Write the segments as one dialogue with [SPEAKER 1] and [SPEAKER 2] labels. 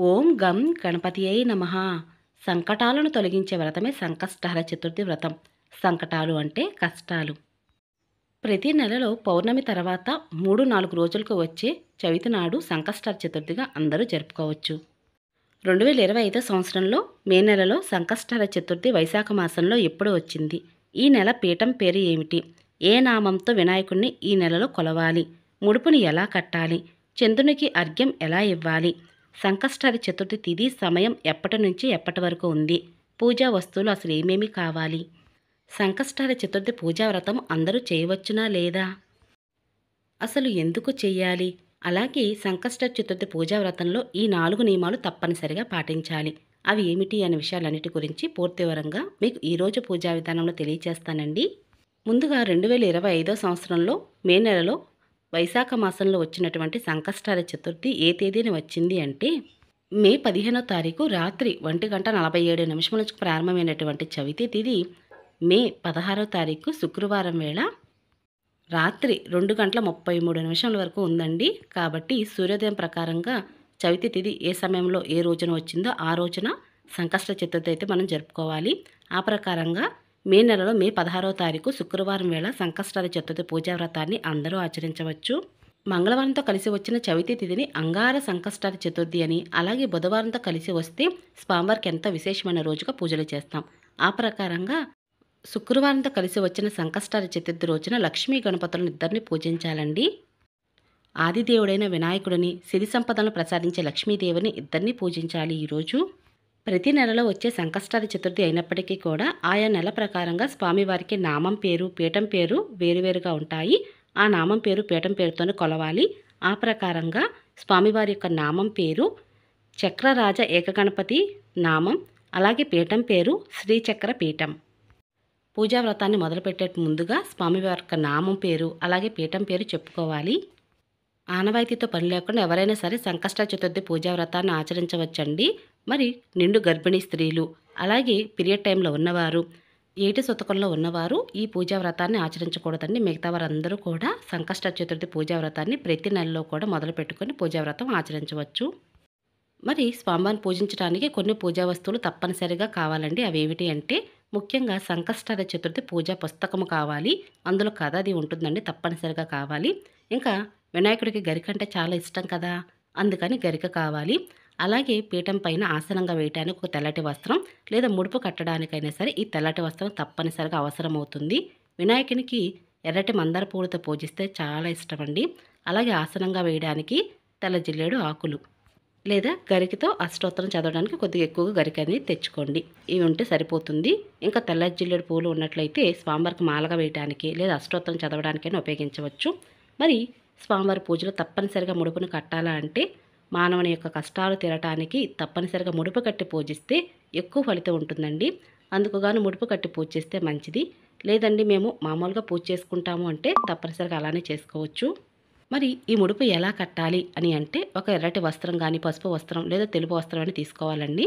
[SPEAKER 1] ఓం గం గణపతియై నమః. సంకటాలను తొలగించే వ్రతమే సంకష్టహర చతుర్థి వ్రతం. సంకటాలు అంటే కష్టాలు. ప్రతి నెలలో పౌర్ణమి తర్వాత 3-4 రోజులకు వచ్చే చవితి నాడు సంకష్టహర చతుర్థిగా అందరూ జరుపుకోవచ్చు. 2025 సంవత్సరంలో మే నెలలో సంకష్టహర చతుర్థి వైశాఖ మాసంలో ఎప్పుడు వచ్చింది? ఈ నెల పీఠం పేరు ఏమిటి? ఏ నామంతో వినాయకుడిని ఈ నెలలో కొలవాలి? ముడుపుని ఎలా కట్టాలి? చంద్రునికి అర్ఘ్యం ఎలా ఇవ్వాలి? సంకష్టహర చతుర్థి తిథి సమయం ఎప్పటి నుంచి ఎప్పటి వరకు ఉంది? పూజా వస్తువులు అసలు ఏమేమి కావాలి? సంకష్టహర చతుర్థి పూజా వ్రతం అందరూ చేయవచ్చునా లేదా? అసలు ఎందుకు చెయ్యాలి? అలాగే సంకష్టహర చతుర్థి పూజా వ్రతంలో ఈ 4 నియమాలు తప్పనిసరిగా పాటించాలి. అవి ఏమిటి అనే విషయాలన్నిటి గురించి పూర్తి వివరంగా మీకు ఈరోజు పూజా విధానంలో తెలియచేస్తానండి. ముందుగా 2025 సంవత్సరంలో మే నెలలో వైశాఖ మాసంలో వచ్చినటువంటి సంకష్టహర చతుర్థి ఏ తేదీన వచ్చింది అంటే మే 15వ తారీఖు రాత్రి 1:47 నుంచి ప్రారంభమైనటువంటి చవితి తిథి మే 16వ తారీఖు శుక్రవారం వేళ రాత్రి 2:33 వరకు ఉందండి. కాబట్టి సూర్యోదయం ప్రకారంగా చవితి తిథి ఏ సమయంలో ఏ రోజున వచ్చిందో ఆ రోజున సంకష్టహర చతుర్థి అయితే మనం జరుపుకోవాలి. ఆ ప్రకారంగా మే నెలలో మే 16వ తారీఖు శుక్రవారం వేళ సంకష్టహర చతుర్థి పూజా వ్రతాన్ని అందరూ ఆచరించవచ్చు. మంగళవారంతో కలిసి వచ్చిన చవితి తిథిని అంగార సంకష్టహర చతుర్థి అని, అలాగే బుధవారంతో కలిసి వస్తే స్వామివారికి ఎంతో విశేషమైన రోజుగా పూజలు చేస్తాం. ఆ ప్రకారంగా శుక్రవారంతో కలిసి వచ్చిన సంకష్టహర చతుర్థి రోజున లక్ష్మీ గణపతులను ఇద్దరిని పూజించాలండి. ఆదిదేవుడైన వినాయకుడిని, సిరి సంపదలను ప్రసాదించే లక్ష్మీదేవిని ఇద్దరిని పూజించాలి ఈరోజు. ప్రతి నెలలో వచ్చే సంకష్టహర చతుర్థి అయినప్పటికీ కూడా ఆయా నెల ప్రకారంగా స్వామివారికి నామం పేరు, పీఠం పేరు వేరువేరుగా ఉంటాయి. ఆ నామం పేరు, పీఠం పేరుతోనే కొలవాలి. ఆ ప్రకారంగా స్వామివారి యొక్క నామం పేరు చక్రరాజ ఏకగణపతి నామం, అలాగే పీఠం పేరు శ్రీచక్ర పీఠం. పూజా వ్రతాన్ని మొదలుపెట్టే ముందుగా స్వామివారి యొక్క నామం పేరు, అలాగే పీఠం పేరు చెప్పుకోవాలి. ఆనవాయితీతో పని లేకుండా ఎవరైనా సరే సంకష్టహర చతుర్థి పూజా వ్రతాన్ని ఆచరించవచ్చండి. మరి నిండు గర్భిణీ స్త్రీలు, అలాగే పీరియడ్ టైంలో ఉన్నవారు, ఏటి సుతకంలో ఉన్నవారు ఈ పూజా వ్రతాన్ని ఆచరించకూడదండి. మిగతా వారందరూ కూడా సంకష్టహర చతుర్థి పూజా వ్రతాన్ని ప్రతి నెలలో కూడా మొదలు పెట్టుకొని పూజా వ్రతం ఆచరించవచ్చు. మరి స్వామివారిని పూజించడానికి కొన్ని పూజా వస్తువులు తప్పనిసరిగా కావాలండి. అవి ఏమిటి అంటే ముఖ్యంగా సంకష్టహర చతుర్థి పూజా పుస్తకము కావాలి. అందులో కథ అది ఉంటుందండి, తప్పనిసరిగా కావాలి. ఇంకా వినాయకుడికి గరిక అంటే చాలా ఇష్టం కదా, అందుకని గరిక కావాలి. అలాగే పీఠం పైన ఆసనంగా వేయడానికి ఒక తెల్లటి వస్త్రం, లేదా ముడుపు కట్టడానికైనా సరే ఈ తెల్లటి వస్త్రం తప్పనిసరిగా అవసరం అవుతుంది. వినాయకునికి ఎర్రటి మందార పూలతో పూజిస్తే చాలా ఇష్టమండి. అలాగే ఆసనంగా వేయడానికి తెల్ల జిల్లేడు ఆకులు లేదా గరికతో అష్టోత్తరం చదవడానికి కొద్దిగా ఎక్కువగా గరిక అనేది తెచ్చుకోండి. ఇవి ఉంటే సరిపోతుంది. ఇంకా తెల్ల జిల్లేడు పూలు ఉన్నట్లయితే స్వామివారికి మాలగా వేయడానికి లేదా అష్టోత్తరం చదవడానికైనా ఉపయోగించవచ్చు. మరి స్వామివారి పూజలో తప్పనిసరిగా ముడుపును కట్టాలా అంటే మానవుని యొక్క కష్టాలు తీరటానికి తప్పనిసరిగా ముడుపు కట్టి పూజిస్తే ఎక్కువ ఫలితం ఉంటుందండి. అందుకుగాను ముడుపు కట్టి పూజ చేస్తే మంచిది. లేదండి మేము మామూలుగా పూజ చేసుకుంటాము అంటే తప్పనిసరిగా అలానే చేసుకోవచ్చు. మరి ఈ ముడుపు ఎలా కట్టాలి అని అంటే ఒక ఎర్రటి వస్త్రం కానీ, పసుపు వస్త్రం లేదా తెలుపు వస్త్రం అని తీసుకోవాలండి.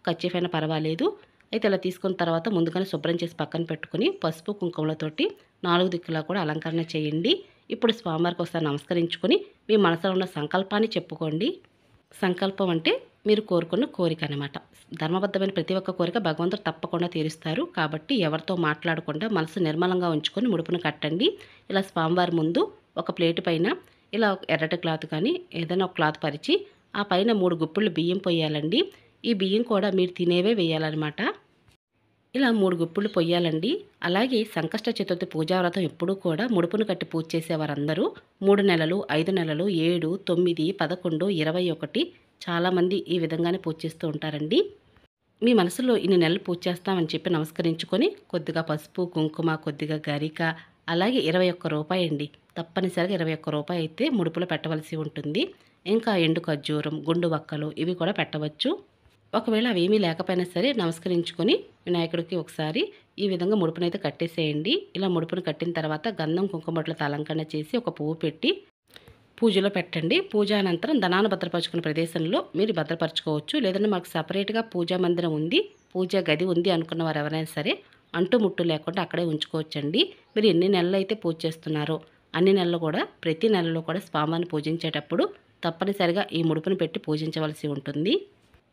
[SPEAKER 1] కర్చీఫ్ అయినా పర్వాలేదు. అయితే ఇలా తీసుకున్న తర్వాత ముందుగానే శుభ్రం చేసి పక్కన పెట్టుకుని పసుపు కుంకుమలతోటి 4 దిక్కులా కూడా అలంకరణ చేయండి. ఇప్పుడు స్వామివారికి ఒకసారి నమస్కరించుకొని మీ మనసులో ఉన్న సంకల్పాన్ని చెప్పుకోండి. సంకల్పం అంటే మీరు కోరుకున్న కోరిక అనమాట. ధర్మబద్ధమైన ప్రతి ఒక్క కోరిక భగవంతుడు తప్పకుండా తీరుస్తారు. కాబట్టి ఎవరితో మాట్లాడకుండా మనసు నిర్మలంగా ఉంచుకొని ముడుపును కట్టండి. ఇలా స్వామివారి ముందు ఒక ప్లేటు పైన ఇలా ఎర్రటి క్లాత్ కానీ ఏదైనా ఒక క్లాత్ పరిచి ఆ పైన 3 గుప్పిళ్ళు బియ్యం పొయ్యాలండి. ఈ బియ్యం కూడా మీరు తినేవే వేయాలన్నమాట. ఇలా 3 గుప్పిళ్ళు పొయ్యాలండి. అలాగే సంకష్ట చతుర్థి పూజా వ్రతం ఎప్పుడూ కూడా ముడుపును కట్టి పూజ చేసేవారందరూ 3 నెలలు, 5 నెలలు, 7, 9, 11, 21 చాలామంది ఈ విధంగానే పూజ చేస్తూ ఉంటారండి. మీ మనసులో ఇన్ని నెలలు పూజ చేస్తామని చెప్పి నమస్కరించుకొని కొద్దిగా పసుపు, కుంకుమ, కొద్దిగా గరిక, అలాగే 21 రూపాయి అండి. తప్పనిసరిగా 21 రూపాయి అయితే ముడుపులో పెట్టవలసి ఉంటుంది. ఇంకా ఎండు ఖర్జూరం, గుండు వక్కలు ఇవి కూడా పెట్టవచ్చు. ఒకవేళ అవేమీ లేకపోయినా సరే నమస్కరించుకొని వినాయకుడికి ఒకసారి ఈ విధంగా ముడుపునైతే కట్టేసేయండి. ఇలా ముడుపును కట్టిన తర్వాత గంధం కుంకుమ బొట్లతో అలంకరణ చేసి ఒక పువ్వు పెట్టి పూజలో పెట్టండి. పూజ అనంతరం ధనాన్ని భద్రపరుచుకునే ప్రదేశంలో మీరు భద్రపరచుకోవచ్చు. లేదంటే మాకు సపరేట్గా పూజా మందిరం ఉంది, పూజా గది ఉంది అనుకున్న వారు ఎవరైనా సరే అంటు ముట్టు లేకుండా అక్కడే ఉంచుకోవచ్చండి. మీరు ఎన్ని నెలలు అయితే పూజ చేస్తున్నారో అన్ని నెలలు కూడా ప్రతి నెలలో కూడా స్వామివారిని పూజించేటప్పుడు తప్పనిసరిగా ఈ ముడుపును పెట్టి పూజించవలసి ఉంటుంది.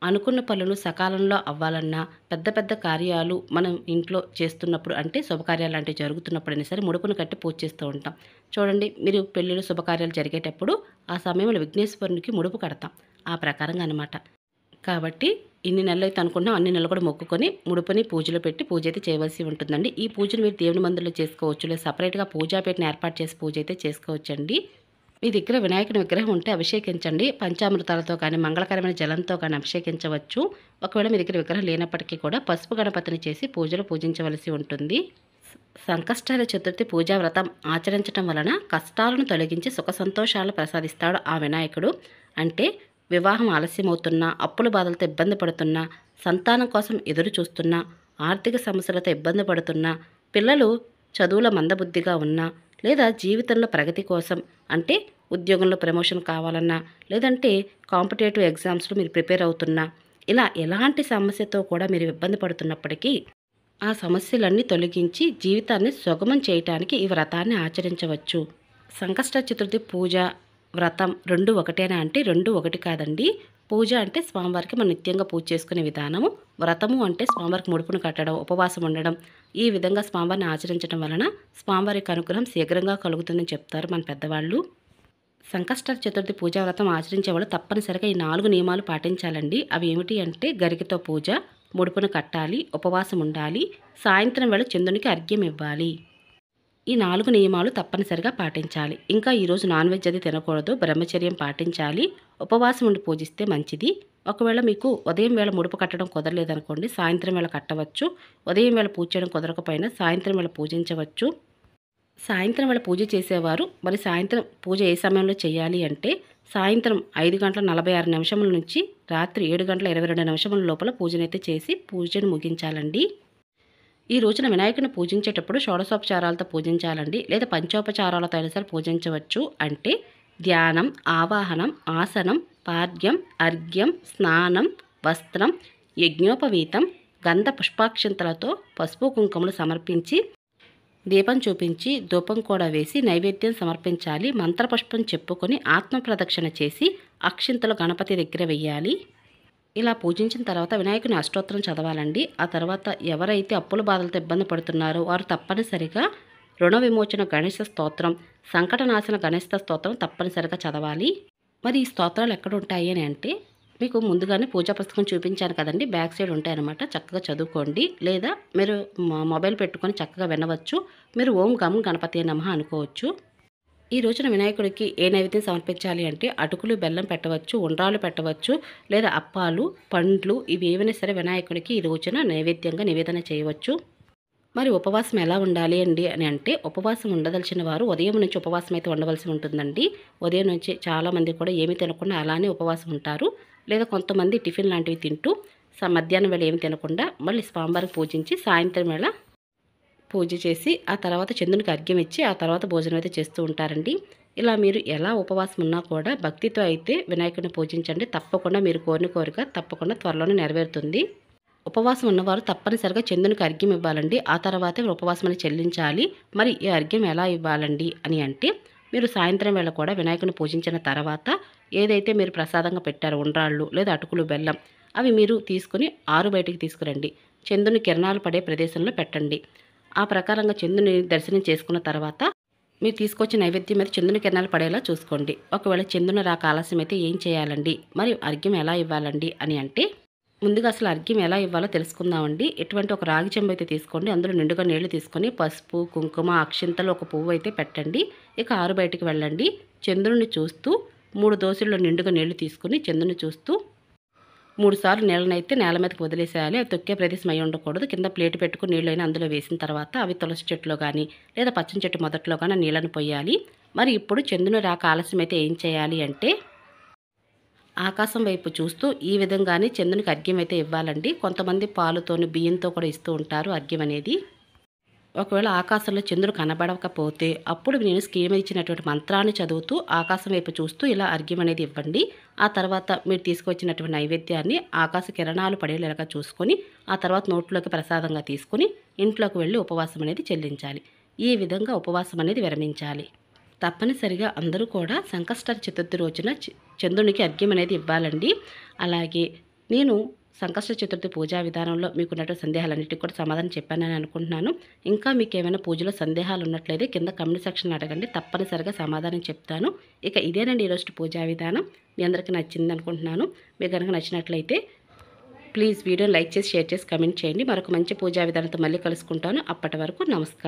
[SPEAKER 1] అనుకున్న పనులు సకాలంలో అవ్వాలన్నా, పెద్ద పెద్ద కార్యాలు మనం ఇంట్లో చేస్తున్నప్పుడు అంటే శుభకార్యాలు లాంటివి జరుగుతున్నప్పుడైనా సరే ముడుపును కట్టి పూజ చేస్తూ ఉంటాం. చూడండి మీరు పెళ్ళిళ్ళు శుభకార్యాలు జరిగేటప్పుడు ఆ సమయంలో విఘ్నేశ్వరునికి ముడుపు కడతాం. ఆ ప్రకారంగా అనమాట. కాబట్టి ఇన్ని నెలలైతే అనుకున్నాం అన్ని నెలలు కూడా మొక్కుకొని ముడుపుని పూజలో పెట్టి పూజ అయితే చేయవలసి ఉంటుందండి. ఈ పూజను మీరు దేవుని మందిరంలో చేసుకోవచ్చు. లేదా సపరేట్‌గా పూజాపీటని ఏర్పాటు చేసి పూజ అయితే చేసుకోవచ్చండి. మీ దగ్గర వినాయకుని విగ్రహం ఉంటే అభిషేకించండి. పంచామృతాలతో కానీ, మంగళకరమైన జలంతో కానీ అభిషేకించవచ్చు. ఒకవేళ మీ దగ్గర విగ్రహం లేనప్పటికీ కూడా పసుపు గణపతిని చేసి పూజలో పూజించవలసి ఉంటుంది. సంకష్టహర చతుర్థి పూజా వ్రతం ఆచరించటం వలన కష్టాలను తొలగించి సుఖ సంతోషాలను ప్రసాదిస్తాడు ఆ వినాయకుడు. అంటే వివాహం ఆలస్యమవుతున్నా, అప్పుల బాధలతో ఇబ్బంది పడుతున్నా, సంతానం కోసం ఎదురు చూస్తున్నా, ఆర్థిక సమస్యలతో ఇబ్బంది పడుతున్నా, పిల్లలు చదువుల మందబుద్ధిగా ఉన్నా, లేదా జీవితంలో ప్రగతి కోసం అంటే ఉద్యోగంలో ప్రమోషన్ కావాలన్నా, లేదంటే కాంపిటేటివ్ ఎగ్జామ్స్లో మీరు ప్రిపేర్ అవుతున్నా, ఇలా ఎలాంటి సమస్యతో కూడా మీరు ఇబ్బంది పడుతున్నప్పటికీ ఆ సమస్యలన్నీ తొలగించి జీవితాన్ని సుగమం చేయటానికి ఈ వ్రతాన్ని ఆచరించవచ్చు. సంకష్ట చతుర్థి పూజ, వ్రతం రెండు ఒకటేనా అంటే రెండు ఒకటి కాదండి. పూజ అంటే స్వామివారికి మనం నిత్యంగా పూజ చేసుకునే విధానము. వ్రతము అంటే స్వామివారికి ముడుపును కట్టడం, ఉపవాసం ఉండడం. ఈ విధంగా స్వామివారిని ఆచరించడం వలన స్వామివారికి అనుగ్రహం శీఘ్రంగా కలుగుతుందని చెప్తారు మన పెద్దవాళ్ళు. సంకష్ట చతుర్థి పూజా వ్రతం ఆచరించే వాళ్ళు తప్పనిసరిగా ఈ 4 నియమాలు పాటించాలండి. అవి ఏమిటి అంటే గరికతో పూజ, ముడుపును కట్టాలి, ఉపవాసం ఉండాలి, సాయంత్రం వేళ చంద్రునికి అర్ఘ్యం ఇవ్వాలి. ఈ 4 నియమాలు తప్పనిసరిగా పాటించాలి. ఇంకా ఈరోజు నాన్ వెజ్ అది తినకూడదు, బ్రహ్మచర్యం పాటించాలి, ఉపవాసం ఉండి పూజిస్తే మంచిది. ఒకవేళ మీకు ఉదయం వేళ ముడుపు కట్టడం కుదరలేదనుకోండి, సాయంత్రం వేళ కట్టవచ్చు. ఉదయం వేళ పూజ చేయడం కుదరకపోయినా సాయంత్రం వేళ పూజించవచ్చు. సాయంత్రం వేళ పూజ చేసేవారు మరి సాయంత్రం పూజ ఏ సమయంలో చేయాలి అంటే సాయంత్రం 5:46 నుంచి రాత్రి 7:22 లోపల పూజనైతే చేసి పూజను ముగించాలండి. ఈ రోజున వినాయకుని పూజించేటప్పుడు షోడశోపచారాలతో పూజించాలండి. లేదా పంచోపచారాలతో అయినా సరే పూజించవచ్చు. అంటే ధ్యానం, ఆవాహనం, ఆసనం, పార్ఘ్యం, అర్ఘ్యం, స్నానం, వస్త్రం, యజ్ఞోపవీతం, గంధ పుష్పాక్షంతలతో పసుపు కుంకుమలు సమర్పించి దీపం చూపించి ధూపం కూడా వేసి నైవేద్యం సమర్పించాలి. మంత్రపుష్పం చెప్పుకొని ఆత్మ ప్రదక్షిణ చేసి అక్షింతలు గణపతి దగ్గర వెయ్యాలి. ఇలా పూజించిన తర్వాత వినాయకుని అష్టోత్తరం చదవాలండి. ఆ తర్వాత ఎవరైతే అప్పుల బాధలతో ఇబ్బంది పడుతున్నారో వారు తప్పనిసరిగా రుణ విమోచన గణేశ స్తోత్రం, సంకటనాశన గణేశ స్తోత్రం తప్పనిసరిగా చదవాలి. మరి ఈ స్తోత్రాలు ఎక్కడ ఉంటాయి అని అంటే మీకు ముందుగానే పూజా పుస్తకం చూపించాను కదండి, బ్యాక్ సైడ్ ఉంటాయన్నమాట. చక్కగా చదువుకోండి. లేదా మీరు మొబైల్ పెట్టుకొని చక్కగా వినవచ్చు. మీరు ఓం గం గణపతి నమః అనుకోవచ్చు. ఈ రోజున వినాయకుడికి ఏ నైవేద్యం సమర్పించాలి అంటే అటుకులు, బెల్లం పెట్టవచ్చు, ఉండ్రాలు పెట్టవచ్చు, లేదా అప్పాలు, పండ్లు ఇవి ఏవైనా సరే వినాయకుడికి ఈ రోజున నైవేద్యంగా నివేదన చేయవచ్చు. మరి ఉపవాసం ఎలా ఉండాలి అండి అని అంటే ఉపవాసం ఉండదలిచిన వారు ఉదయం నుంచి ఉపవాసం అయితే ఉండవలసి ఉంటుందండి. ఉదయం నుంచి చాలామంది కూడా ఏమీ తినకుండా అలానే ఉపవాసం ఉంటారు. లేదా కొంతమంది టిఫిన్ లాంటివి తింటూ మధ్యాహ్నం వేళ ఏమి తినకుండా మళ్ళీ స్వామివారికి పూజించి సాయంత్రం వేళ పూజ చేసి ఆ తర్వాత చంద్రునికి అర్ఘ్యం ఇచ్చి ఆ తర్వాత భోజనం అయితే చేస్తూ ఉంటారండి. ఇలా మీరు ఎలా ఉపవాసం ఉన్నా కూడా భక్తితో అయితే వినాయకుడిని పూజించండి. తప్పకుండా మీరు కోరిన కోరిక తప్పకుండా త్వరలోనే నెరవేరుతుంది. ఉపవాసం ఉన్నవారు తప్పనిసరిగా చంద్రునికి అర్ఘ్యం ఇవ్వాలండి. ఆ తర్వాతే ఉపవాసం అని చెల్లించాలి. మరి ఈ అర్ఘ్యం ఎలా ఇవ్వాలండి అని అంటే మీరు సాయంత్రం వేళ కూడా వినాయకుని పూజించిన తర్వాత ఏదైతే మీరు ప్రసాదంగా పెట్టారో ఉండ్రాళ్ళు లేదా అటుకులు, బెల్లం అవి మీరు తీసుకుని ఆరు బయటికి తీసుకురండి. చంద్రుని కిరణాలు పడే ప్రదేశంలో పెట్టండి. ఆ ప్రకారంగా చంద్రుని దర్శనం చేసుకున్న తర్వాత మీరు తీసుకొచ్చిన నైవేద్యం మీద చంద్రుని కిరణాలు పడేలా చూసుకోండి. ఒకవేళ చంద్రుని రాక ఆలస్యం అయితే ఏం చేయాలండి, మరి అర్ఘ్యం ఎలా ఇవ్వాలండి అని అంటే ముందుగా అసలు అర్ఘ్యం ఎలా ఇవ్వాలో తెలుసుకుందామండి. ఎటువంటి ఒక రాగి చెంబు అయితే తీసుకోండి. అందులో నిండుగా నీళ్లు తీసుకొని పసుపు, కుంకుమ, అక్షింతలు, ఒక పువ్వు అయితే పెట్టండి. ఇక ఆరు బయటికి వెళ్ళండి. చంద్రుని చూస్తూ 3 దోశల్లో నిండుగా నీళ్లు తీసుకుని చంద్రుని చూస్తూ 3 సార్లు నీళ్ళనైతే నేల మీదకి వదిలేసేయాలి. అది తొక్కే ప్రదేశం అయి ఉండకూడదు. కింద ప్లేట్ పెట్టుకుని నీళ్ళైనా అందులో వేసిన తర్వాత అవి తులసి చెట్టులో కానీ లేదా పచ్చని చెట్టు మొదట్లో కానీ నీళ్ళని పోయాలి. మరి ఇప్పుడు చంద్రుని రాక ఆలస్యం అయితే ఏం చేయాలి అంటే ఆకాశం వైపు చూస్తూ ఈ విధంగానే చంద్రునికి అర్ఘ్యం అయితే ఇవ్వాలండి. కొంతమంది పాలుతోని బియ్యంతో కూడా ఇస్తూ ఉంటారు అర్ఘ్యం అనేది. ఒకవేళ ఆకాశంలో చంద్రుడు కనబడకపోతే అప్పుడు నేను స్క్రీన్ మీద ఇచ్చినటువంటి మంత్రాన్ని చదువుతూ ఆకాశం వైపు చూస్తూ ఇలా అర్ఘ్యం అనేది ఇవ్వండి. ఆ తర్వాత మీరు తీసుకొచ్చినటువంటి నైవేద్యాన్ని ఆకాశ కిరణాలు పడేలాగా చూసుకొని ఆ తర్వాత నోట్లోకి ప్రసాదంగా తీసుకొని ఇంట్లోకి వెళ్ళి ఉపవాసం అనేది చెల్లించాలి. ఈ విధంగా ఉపవాసం అనేది విరమించాలి. తప్పనిసరిగా అందరూ కూడా సంకష్ట చతుర్థి రోజున చంద్రునికి అర్ఘ్యం అనేది ఇవ్వాలండి. అలాగే నేను సంకష్ట చతుర్థి పూజా విధానంలో మీకున్నటువంటి సందేహాలన్నిటికీ కూడా సమాధానం చెప్పానని అనుకుంటున్నాను. ఇంకా మీకు ఏమైనా పూజలో సందేహాలు ఉన్నట్లయితే కింద కామెంట్ సెక్షన్లో అడగండి, తప్పనిసరిగా సమాధానం చెప్తాను. ఇక ఇదేనండి ఈరోజు పూజా విధానం. మీ అందరికీ నచ్చింది అనుకుంటున్నాను. మీకు కనుక నచ్చినట్లయితే ప్లీజ్ వీడియోని లైక్ చేసి, షేర్ చేసి, కమెంట్ చేయండి. మరొక మంచి పూజా విధానంతో మళ్ళీ కలుసుకుంటాను. అప్పటి వరకు నమస్కారం.